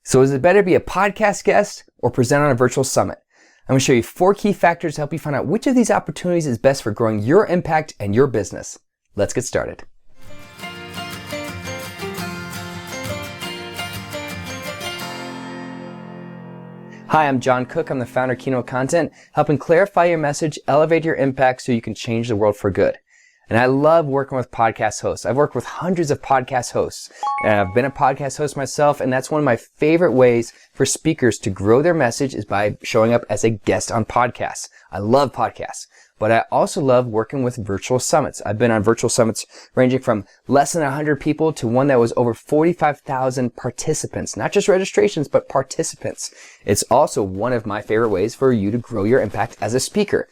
So is it better to be a podcast guest or present on a virtual summit? I'm going to show you 4 key factors to help you find out which of these opportunities is best for growing your impact and your business. Let's get started. Hi, I'm Jon Cook. I'm the founder of Keynote Content, helping clarify your message, elevate your impact so you can change the world for good. And I love working with podcast hosts. I've worked with hundreds of podcast hosts, and I've been a podcast host myself, and that's one of my favorite ways for speakers to grow their message is by showing up as a guest on podcasts. I love podcasts, but I also love working with virtual summits. I've been on virtual summits ranging from less than 100 people to one that was over 45,000 participants, not just registrations, but participants. It's also one of my favorite ways for you to grow your impact as a speaker.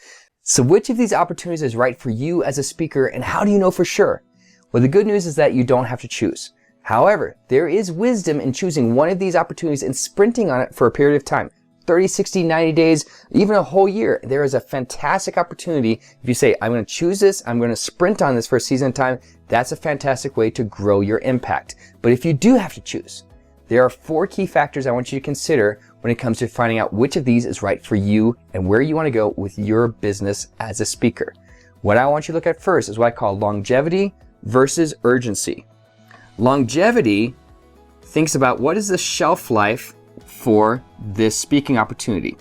So which of these opportunities is right for you as a speaker, and how do you know for sure? Well, the good news is that you don't have to choose. However, there is wisdom in choosing one of these opportunities and sprinting on it for a period of time. 30, 60, 90 days, even a whole year. There is a fantastic opportunity. If you say, I'm going to choose this, I'm going to sprint on this for a season of time, that's a fantastic way to grow your impact. But if you do have to choose, there are 4 key factors I want you to consider when it comes to finding out which of these is right for you and where you want to go with your business as a speaker. What I want you to look at first is what I call longevity versus urgency. Longevity thinks about what is the shelf life for this speaking opportunity.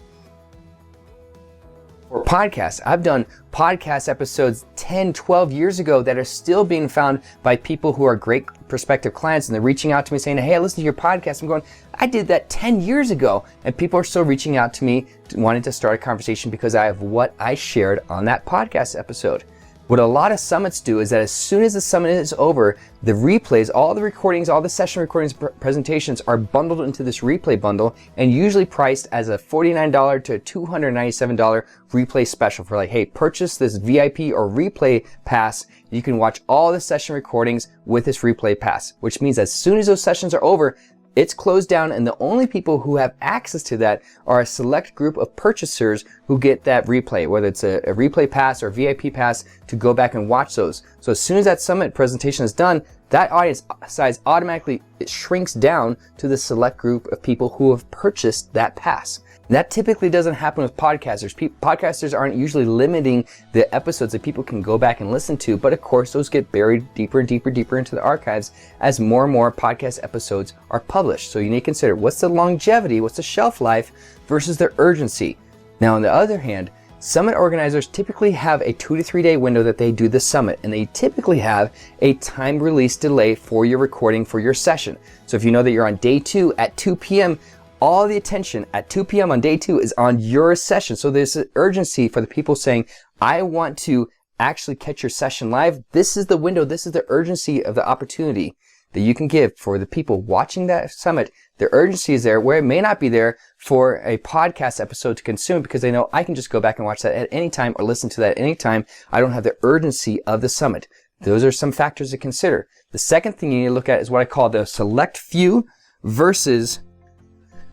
For podcasts, I've done podcast episodes 10, 12 years ago that are still being found by people who are great prospective clients, and they're reaching out to me saying, hey, I listened to your podcast. I'm going, I did that 10 years ago. And people are still reaching out to me wanting to start a conversation because I have what I shared on that podcast episode. What a lot of summits do is that as soon as the summit is over, the replays, all the recordings, all the session recordings, presentations are bundled into this replay bundle and usually priced as a $49 to $297 replay special for like, hey, purchase this VIP or replay pass. You can watch all the session recordings with this replay pass, which means as soon as those sessions are over, it's closed down, and the only people who have access to that are a select group of purchasers who get that replay, whether it's a replay pass or VIP pass to go back and watch those. So as soon as that summit presentation is done, that audience size automatically shrinks down to the select group of people who have purchased that pass. And that typically doesn't happen with podcasters. Podcasters aren't usually limiting the episodes that people can go back and listen to, but of course those get buried deeper and deeper into the archives as more and more podcast episodes are published. So you need to consider what's the longevity, what's the shelf life versus the urgency. Now on the other hand, summit organizers typically have a 2 to 3 day window that they do the summit, and they typically have a time release delay for your recording for your session. So if you know that you're on day 2 at 2 p.m., all the attention at 2 p.m. on day 2 is on your session. So there's an urgency for the people saying, I want to actually catch your session live. This is the window. This is the urgency of the opportunity that you can give for the people watching that summit. The urgency is there where it may not be there for a podcast episode to consume because they know I can just go back and watch that at any time or listen to that at any time. I don't have the urgency of the summit. Those are some factors to consider. The second thing you need to look at is what I call the select few versus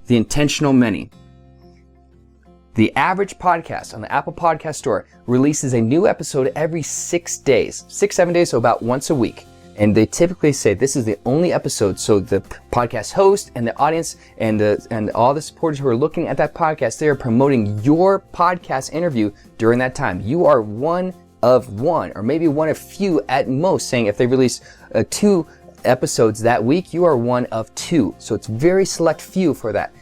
the intentional many. The average podcast on the Apple Podcast Store releases a new episode every 6 days, 6-7 days, so about once a week. And they typically say this is the only episode, so the podcast host and the audience and all the supporters who are looking at that podcast, they are promoting your podcast interview during that time. You are one of one, or maybe one of few at most, saying if they release 2 episodes that week, you are one of 2. So it's very select few for that.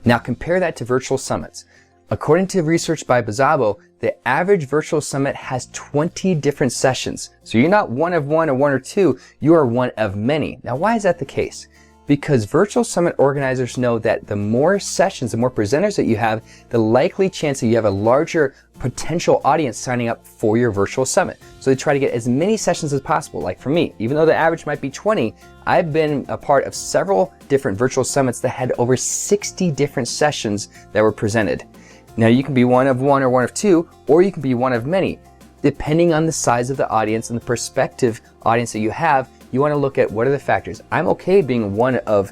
Now compare that to virtual summits. According to research by Bazabo, the average virtual summit has 20 different sessions. So you're not one of one or one or two, you are one of many. Now why is that the case? Because virtual summit organizers know that the more sessions, the more presenters that you have, the likely chance that you have a larger potential audience signing up for your virtual summit. So they try to get as many sessions as possible. Like for me, even though the average might be 20, I've been a part of several different virtual summits that had over 60 different sessions that were presented. Now you can be one of one or one of two, or you can be one of many. Depending on the size of the audience and the prospective audience that you have, you want to look at what are the factors. I'm okay being one of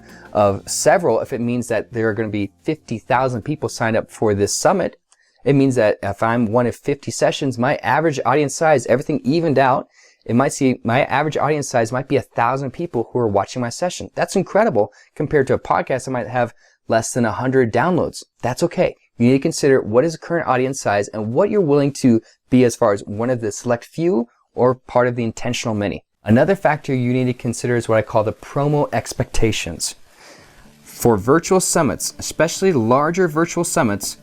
several if it means that there are going to be 50,000 people signed up for this summit. It means that if I'm one of 50 sessions, my average audience size, everything evened out, it might see my average audience size might be 1,000 people who are watching my session. That's incredible compared to a podcast that might have less than 100 downloads. That's okay. You need to consider what is the current audience size and what you're willing to be as far as one of the select few or part of the intentional many. Another factor you need to consider is what I call the promo expectations. For virtual summits, especially larger virtual summits,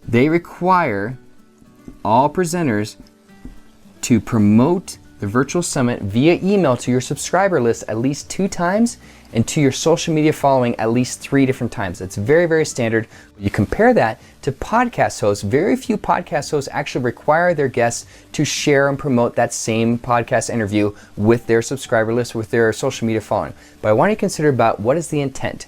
they require all presenters to promote the virtual summit via email to your subscriber list at least 2 times and to your social media following at least 3 different times. That's very, very standard. You compare that to podcast hosts. Very few podcast hosts actually require their guests to share and promote that same podcast interview with their subscriber list, with their social media following. But I want you to consider about what is the intent.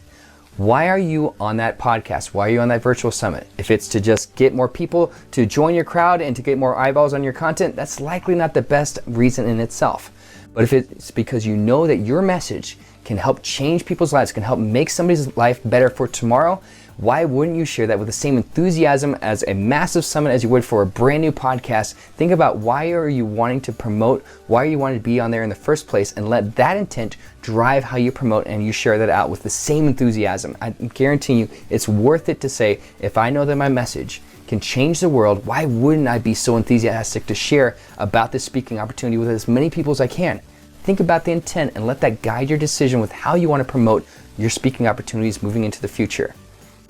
Why are you on that podcast? Why are you on that virtual summit? If it's to just get more people to join your crowd and to get more eyeballs on your content, that's likely not the best reason in itself. But if it's because you know that your message can help change people's lives, can help make somebody's life better for tomorrow, why wouldn't you share that with the same enthusiasm as a massive summit as you would for a brand new podcast? Think about why are you wanting to promote, why are you wanting to be on there in the first place, and let that intent drive how you promote and you share that out with the same enthusiasm. I guarantee you it's worth it to say, if I know that my message can change the world, why wouldn't I be so enthusiastic to share about this speaking opportunity with as many people as I can? Think about the intent and let that guide your decision with how you want to promote your speaking opportunities moving into the future.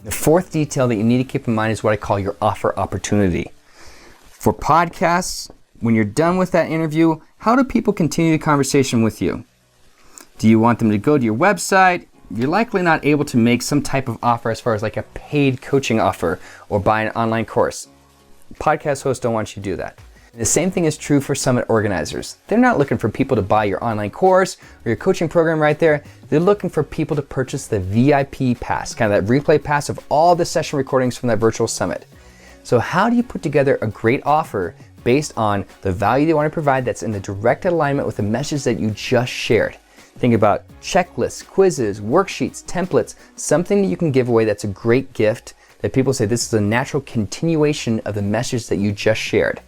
The fourth detail that you need to keep in mind is what I call your offer opportunity. For podcasts, when you're done with that interview, how do people continue the conversation with you? Do you want them to go to your website? You're likely not able to make some type of offer as far as like a paid coaching offer or buy an online course. Podcast hosts don't want you to do that. The same thing is true for summit organizers. They're not looking for people to buy your online course or your coaching program right there. They're looking for people to purchase the VIP pass, kind of that replay pass of all the session recordings from that virtual summit. So how do you put together a great offer based on the value they want to provide that's in the direct alignment with the message that you just shared? Think about checklists, quizzes, worksheets, templates, something that you can give away that's a great gift that people say this is a natural continuation of the message that you just shared.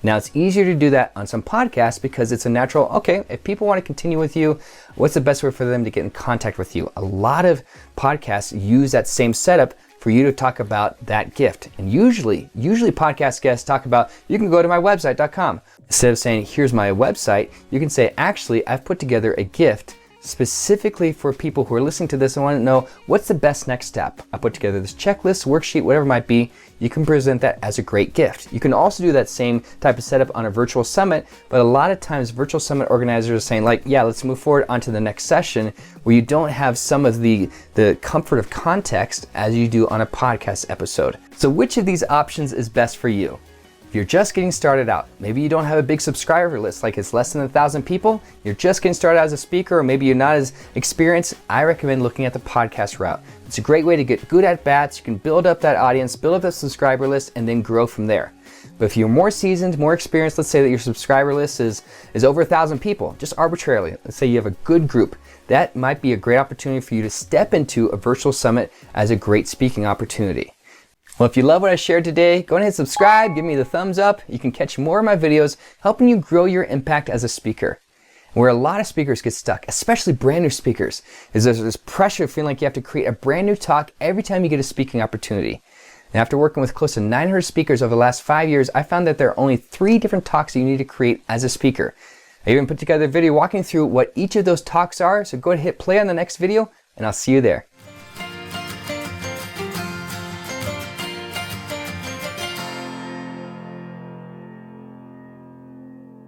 Now, it's easier to do that on some podcasts because it's a natural, okay, if people want to continue with you, what's the best way for them to get in contact with you? A lot of podcasts use that same setup for you to talk about that gift. And usually podcast guests talk about, you can go to my website.com. Instead of saying, here's my website, you can say, actually, I've put together a gift specifically for people who are listening to this and want to know what's the best next step. I put together this checklist, worksheet, whatever it might be. You can present that as a great gift. You can also do that same type of setup on a virtual summit, but a lot of times virtual summit organizers are saying like, yeah, let's move forward onto the next session where you don't have some of the comfort of context as you do on a podcast episode. So which of these options is best for you? If you're just getting started out, maybe you don't have a big subscriber list, like it's less than 1,000 people, you're just getting started out as a speaker, or maybe you're not as experienced, I recommend looking at the podcast route. It's a great way to get good at bats. You can build up that audience, build up that subscriber list, and then grow from there. But if you're more seasoned, more experienced, let's say that your subscriber list is over 1,000 people, just arbitrarily, let's say you have a good group, that might be a great opportunity for you to step into a virtual summit as a great speaking opportunity. Well, if you love what I shared today, go ahead and subscribe, give me the thumbs up. You can catch more of my videos helping you grow your impact as a speaker. Where a lot of speakers get stuck, especially brand new speakers, is there's this pressure of feeling like you have to create a brand new talk every time you get a speaking opportunity. And after working with close to 900 speakers over the last 5 years, I found that there are only 3 different talks that you need to create as a speaker. I even put together a video walking through what each of those talks are, so go ahead and hit play on the next video, and I'll see you there.